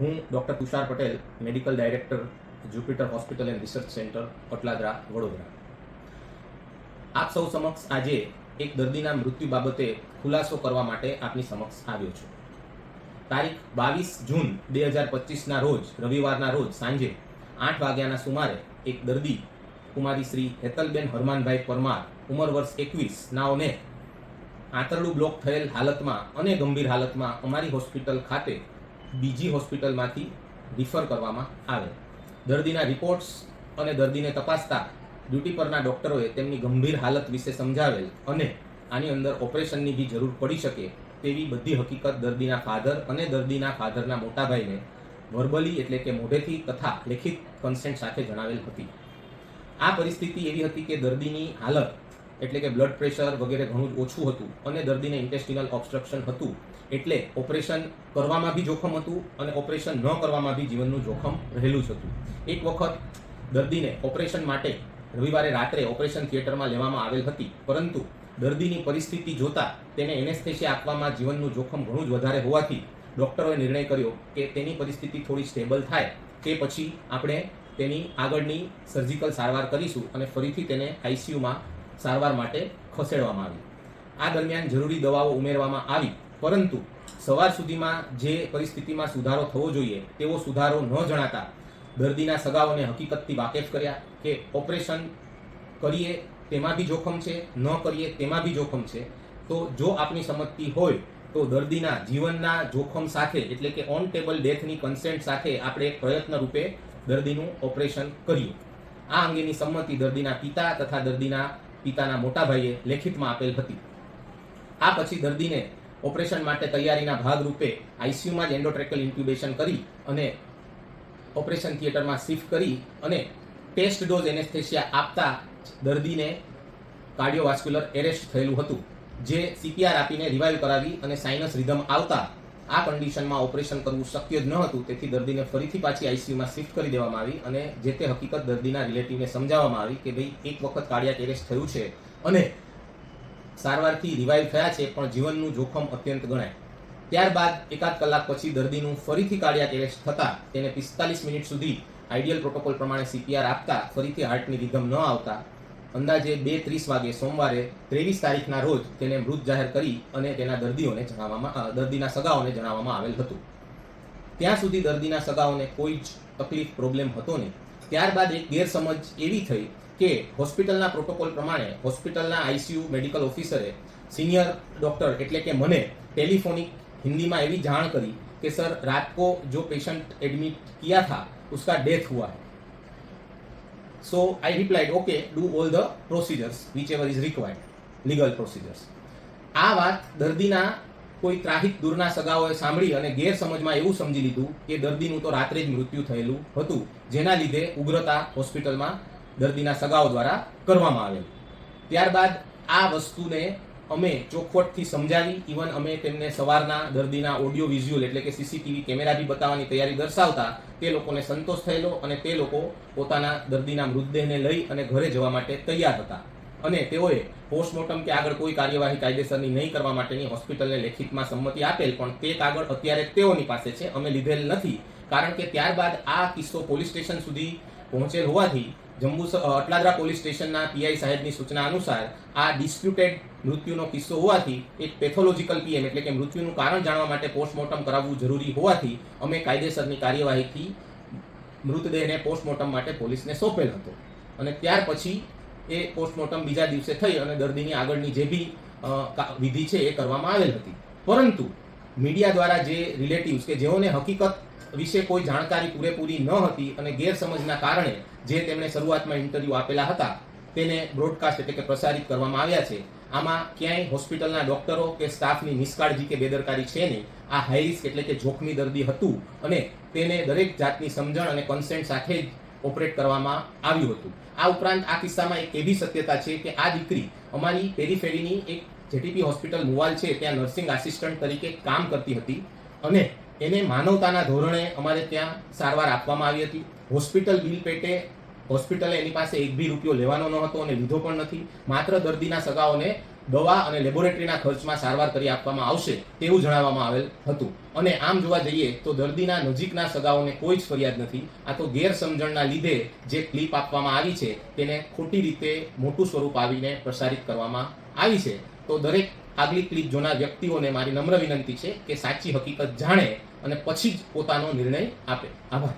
હું doctor Tushar Patel, medical director, Jupiter hospital and research centre, Atladara, Vadodara. આપ સૌ સમક્ષ આજે એક દર્દીના મૃત્યુ બાબતે ખુલાસો કરવા માટે આપની સમક્ષ આવ્યો છું. તારીખ 22 જૂન 2025ના રોજ, રવિવારના રોજ સાંજે 8 વાગ્યાના સુમારે એક દર્દી કુમારી શ્રી હેતલબેન હરમાનભાઈ પરમાર, ઉંમર વર્ષ 21, નાઓને આંતરડું બ્લોક થયેલ હાલતમાં અને ગંભીર હાલતમાં અમારી હોસ્પિટલ ખાતે બીજી હોસ્પિટલમાંથી રિફર કરવામાં આવે. દર્દીના રિપોર્ટ્સ અને દર્દીને તપાસતા ડ્યુટી પરના ડોક્ટરોએ તેમની ગંભીર હાલત વિશે સમજાવેલ અને આની અંદર ઓપરેશનની બી જરૂર પડી શકે તેવી બધી હકીકત દર્દીના ફાધર અને દર્દીના ફાધરના મોટાભાઈને વર્બલી એટલે કે મોઢેથી તથા લેખિત કન્સેન્ટ સાથે જણાવેલ હતી. આ પરિસ્થિતિ એવી હતી કે દર્દીની હાલત એટલે કે બ્લડ પ્રેશર વગેરે ઘણું જ ઓછું હતું અને દર્દીને ઇન્ટેસ્ટિનલ ઓબ્સ્ટ્રક્શન હતું, એટલે ઓપરેશન કરવામાં બી જોખમ હતું અને ઓપરેશન ન કરવામાં બી જીવનનું જોખમ રહેલું જ હતું. એક વખત દર્દીને ઓપરેશન માટે રવિવારે રાત્રે ઓપરેશન થિયેટરમાં લેવામાં આવેલ હતી, પરંતુ દર્દીની પરિસ્થિતિ જોતા તેને એનેસ્થેસિયા આપવામાં જીવનનું જોખમ ઘણું જ વધારે હોવાથી ડોક્ટરોએ નિર્ણય કર્યો કે તેની પરિસ્થિતિ થોડી સ્ટેબલ થાય તે પછી આપણે તેની આગળની સર્જિકલ સારવાર કરીશું અને ફરીથી તેને આઈસીયુમાં સારવાર માટે ખસેડવામાં આવી. આ દરમિયાન જરૂરી દવાઓ ઉમેરવામાં આવી, પરંતુ સવાર સુધીમાં જે પરિસ્થિતિમાં સુધારો થવો જોઈએ તેવો સુધારો ન જણાતા દર્દીના સગાઓને હકીકતથી વાકેફ કર્યા કે ઓપરેશન કરીએ તેમાં બી જોખમ છે, ન કરીએ તેમાં બી જોખમ છે. તો જો આપની સંમતિ હોય તો દર્દીના જીવનના જોખમ સાથે એટલે કે ઓન ટેબલ ડેથની કન્સેન્ટ સાથે આપણે એક પ્રયત્ન રૂપે દર્દીનું ઓપરેશન કર્યું. આ અંગેની સંમતિ દર્દીના પિતા તથા દર્દીના પિતાના મોટાભાઈએ લેખિતમાં આપેલ હતી. આ પછી દર્દીને ઓપરેશન માટે તૈયારીના ભાગરૂપે આઈસીયુમાં જ એન્ડોટ્રેકલ ઇન્ક્યુબેશન કરી અને ઓપરેશન થિયેટરમાં શિફ્ટ કરી અને ટેસ્ટ ડોઝ એનેસ્થેસિયા આપતા દર્દીને કાર્ડિયોવાસ્ક્યુલર એરેસ્ટ થયેલું હતું, જે સીપીઆર આપીને રિવાઇવ કરાવી અને સાઇનસ રિધમ આવતા આ કન્ડિશનમાં ઓપરેશન કરવું શક્ય જ ન હતું. તેથી દર્દીને ફરીથી પાછી આઈસીયુમાં શિફ્ટ કરી દેવામાં આવી અને જે તે હકીકત દર્દીના રિલેટિવને સમજાવવામાં આવી કે ભાઈ એક વખત કાર્ડિયાક એરેસ્ટ થયું છે અને સારવારથી રિવાઇવ થયા છે, પણ જીવનનું જોખમ અત્યંત ગણાય. ત્યારબાદ એકાદ કલાક પછી દર્દીનું ફરીથી કાર્ડિયાક એરેસ્ટ થતાં તેને 45 મિનિટ સુધી આઈડિયલ પ્રોટોકોલ પ્રમાણે સીપીઆર આપતા ફરીથી હાર્ટની રિધમ ન આવતા અંદાજે 2:30 વાગે સોમવારે 23 તારીખના રોજ તેને મૃત જાહેર કરી અને તેના દર્દીના સગાઓને જણાવવામાં આવેલ હતું. ત્યાં સુધી દર્દીના સગાઓને કોઈ જ તકલીફ પ્રોબ્લેમ હતો નહીં. ત્યારબાદ એક ગેરસમજ એવી થઈ કે હોસ્પિટલના પ્રોટોકોલ પ્રમાણે હોસ્પિટલના આઈસીયુ મેડિકલ ઓફિસરે સિનિયર ડોક્ટર એટલે કે મને ટેલિફોનિક हिंदी एवी जान करी कि सर रात को जो पेशेंट एडमिट किया था उसका डेथ हुआ है. So I replied okay, do all the procedures which ever is required, legal procedures. आ बात दर्दीना कोई ત્રાહિક દૂરના સગાઓએ સાંભળી અને ગેરસમજમાં એવું સમજી લીધું કે દર્દીનું તો રાત્રે જ મૃત્યુ થયેલું હતું, જેના લીધે ઉગ્રતા હોસ્પિટલમાં દર્દીના સગાઓ દ્વારા કરવામાં આવેલ. ત્યારબાદ આ વસ્તુને અમે ચોખવટથી સમજાવી, ઇવન અમે તેમને સવારના દર્દીના ઓડિયો વિઝ્યુઅલ એટલે કે સીસીટીવી કેમેરા બી બતાવવાની તૈયારી દર્શાવતા તે લોકોને સંતોષ થયેલો અને તે લોકો પોતાના દર્દીના મૃતદેહને લઈ અને ઘરે જવા માટે તૈયાર હતા અને તેઓએ પોસ્ટમોર્ટમ કે આગળ કોઈ કાર્યવાહી કાયદેસરની નહીં કરવા માટેની હોસ્પિટલને લેખિતમાં સંમતિ આપેલ, પણ તે કાગળ અત્યારે તેઓની પાસે છે, અમે લીધેલ નથી. કારણ કે ત્યારબાદ આ કિસ્સો પોલીસ સ્ટેશન સુધી પહોંચેલ હોવાથી અટલાદરા પોલીસ સ્ટેશનના પીઆઈ સાહેબની સૂચના અનુસાર આ ડિસ્પ્યુટેડ મૃત્યુનો કિસ્સો હોવાથી એક પેથોલોજીકલ પીએમ એટલે કે મૃત્યુનું કારણ જાણવા માટે પોસ્ટમોર્ટમ કરાવવું જરૂરી હોવાથી અમે કાયદેસરની કાર્યવાહીથી મૃતદેહને પોસ્ટમોર્ટમ માટે પોલીસને સોંપેલ હતો અને ત્યાર પછી એ પોસ્ટમોર્ટમ બીજા દિવસે થઈ અને દર્દીની આગળની જે બી વિધિ છે એ કરવામાં આવેલ હતી. પરંતુ મીડિયા દ્વારા જે રિલેટિવ્સ કે જેઓને હકીકત વિશે કોઈ જાણકારી પૂરેપૂરી ન હતી અને ગેરસમજના કારણે જે તેમણે શરૂઆતમાં ઇન્ટરવ્યૂ આપેલા હતા તેને બ્રોડકાસ્ટ એટલે કે પ્રસારિત કરવામાં આવ્યા છે. આમાં ક્યાંય હોસ્પિટલના ડોક્ટરો કે સ્ટાફની નિષ્કાળજી કે બેદરકારી છે નહીં. આ હાઈ રિસ્ક એટલે કે જોખમી દર્દી હતું અને તેને દરેક જાતની સમજણ અને કન્સેન્ટ સાથે જ ઓપરેટ કરવામાં આવ્યું હતું. આ ઉપરાંત આ કિસ્સામાં એક એવી શક્યતા છે કે આ દીકરી અમારી પેરીફેરીની એક જેટીપી હોસ્પિટલ મુવાલ છે ત્યાં નર્સિંગ આસિસ્ટન્ટ તરીકે કામ કરતી હતી અને એને માનવતાના ધોરણે અમારે ત્યાં સારવાર આપવામાં આવી હતી. હોસ્પિટલ બિલ પેટે હોસ્પિટલે એની પાસે એક બી રૂપિયો લેવાનો ન હતો અને લીધો પણ નથી. માત્ર દર્દીના સગાઓને દવા અને લેબોરેટરીના ખર્ચમાં સારવાર કરી આપવામાં આવશે તેવું જણાવવામાં આવેલ હતું. અને આમ જોવા જઈએ તો દર્દીના નજીકના સગાઓને કોઈ જ ફરિયાદ નથી. આ તો ગેરસમજણના લીધે જે ક્લિપ આપવામાં આવી છે તેને ખોટી રીતે મોટું સ્વરૂપ આવીને પ્રસારિત કરવામાં આવી છે. તો દરેક આગલી ક્લિપ જોનાર વ્યક્તિઓને મારી નમ્ર વિનંતી છે કે સાચી હકીકત જાણે અને પછી જ પોતાનો નિર્ણય આપે. આભાર.